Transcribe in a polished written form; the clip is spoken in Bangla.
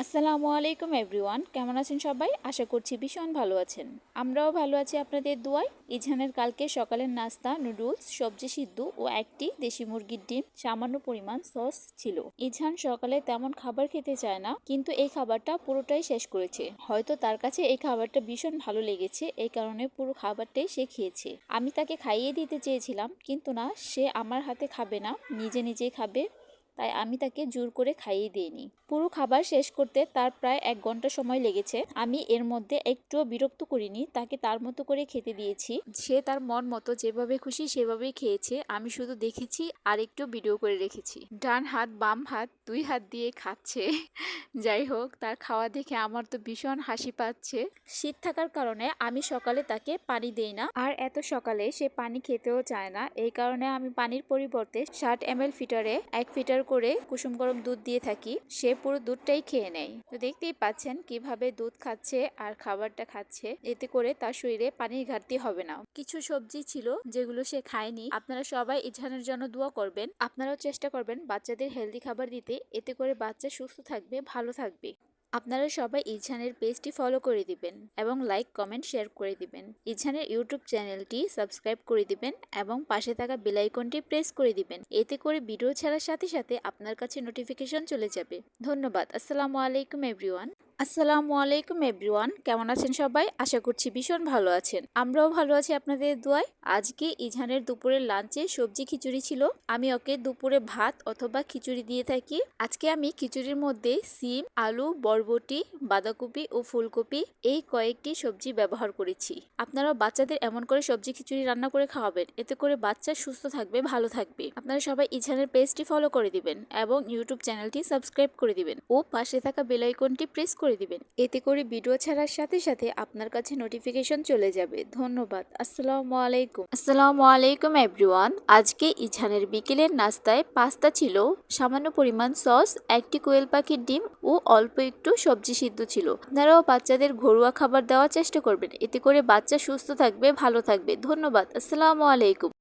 আসসালামু আলাইকুম এভরিওয়ান, কেমন আছেন সবাই? আশা করছি ভীষণ ভালো আছেন। আমরাও ভালো আছি আপনাদের দোয়ায়। ইজহানের কালকে সকালের নাস্তা নুডলস, সবজি সিদ্ধ ও একটি দেশি মুরগির ডিম, সামান্য পরিমাণ সস ছিল। ইজহান সকালে তেমন খাবার খেতে চায় না, কিন্তু এই খাবারটা পুরোটাই শেষ করেছে। হয়তো তার কাছে এই খাবারটা ভীষণ ভালো লেগেছে, এই কারণে পুরো খাবারটাই সে খেয়েছে। আমি তাকে খাইয়ে দিতে চেয়েছিলাম, কিন্তু না, সে আমার হাতে খাবে না, নিজে নিজেই খাবে। তাই আমি তাকে জোর করে খাইয়ে দিইনি। পুরো খাবার শেষ করতে তার প্রায় 1 ঘন্টা সময় লেগেছে। আমি এর মধ্যে একটুও বিরক্ত করিনি, তাকে তার মতো করে খেতে দিয়েছি। সে তার মন মতো যেভাবে খুশি সেভাবেই খেয়েছে। আমি শুধু দেখেছি আর একটু ভিডিও করে রেখেছি। ডান হাত বাম হাত 2 হাত দিয়ে খাচ্ছে। যাই হোক, তার খাওয়া দেখে আমার তো ভীষণ হাসি পাচ্ছে। শীত থাকার কারণে আমি সকালে তাকে পানি দেই না, আর এত সকালে সে পানি খেতেও চায় না। এই কারণে আমি পানির পরিবর্তে 60 ml ফিটারে 1 ফিটার করে কুসুম গরম দুধ দিয়ে থাকি। সে পুরো দুধটাই খেয়ে নেয়। তো দেখতেই পাচ্ছেন কিভাবে দুধ খাচ্ছে আর খাবারটা খাচ্ছে। এতে করে তার শরীরে পানির ঘাটতি হবে না। কিছু সবজি ছিল যেগুলো সে খায়নি। আপনারা সবাই ইজহানের জন্য দোয়া করবেন। আপনারাও চেষ্টা করবেন বাচ্চাদের হেলদি খাবার দিতে, এতে করে বাচ্চা সুস্থ থাকবে, ভালো থাকবে। আপনারা সবাই ইজহানের পেজটি ফলো করে দিবেন এবং লাইক কমেন্ট শেয়ার করে দিবেন। ইজহানের ইউটিউব চ্যানেলটি সাবস্ক্রাইব করে দিবেন এবং পাশে থাকা বেল আইকনটি প্রেস করে দিবেন। এতে করে ভিডিও ছাড়ার সাথে সাথে আপনার কাছে নোটিফিকেশন চলে যাবে। ধন্যবাদ। আসসালামু আলাইকুম এভরিওয়ান। আসসালামু আলাইকুম এভরিওয়ান, কেমন আছেন সবাই? আশা করছি ভীষণ ভালো আছেন। আমরাও ভালো আছি আপনাদের দোয়ায়। আজকে ইজহানের দুপুরের লাঞ্চে সবজি খিচুড়ি ছিল। আমি ওকে দুপুরে ভাত অথবা খিচুড়ি দিয়ে থাকি। আজকে আমি খিচুড়ির মধ্যে সিম, আলু, বরবটি, বাঁধাকপি ও ফুলকপি এই কয়েকটি সবজি ব্যবহার করেছি। আপনারা বাচ্চাদের এমন করে সবজি খিচুড়ি রান্না করে খাওয়াবেন, এতে করে বাচ্চা সুস্থ থাকবে, ভালো থাকবে। আপনারা সবাই ইজহানের পেজটি ফলো করে দিবেন এবং ইউটিউব চ্যানেলটি সাবস্ক্রাইব করে দিবেন ও পাশে থাকা বেল আইকনটি প্রেস করে দিবেন। এতে করে ভিডিও ছাড়ার সাথে সাথে আপনার কাছে নোটিফিকেশন চলে যাবে। ধন্যবাদ। আসসালামু আলাইকুম। আসসালামু আলাইকুম এভরিওয়ান। আজকে ইজহানের বিকেলের নাস্তায় পাস্তা ছিল, সামান্য পরিমাণ সস, একটি কোয়েল পাখির ডিম ও অল্প একটু সবজি সিদ্ধ ছিল। আপনারাও বাচ্চাদের ঘরোয়া খাবার দেওয়ার চেষ্টা করবেন, এতে করে বাচ্চা সুস্থ থাকবে, ভালো থাকবে। ধন্যবাদ। আসসালামু আলাইকুম।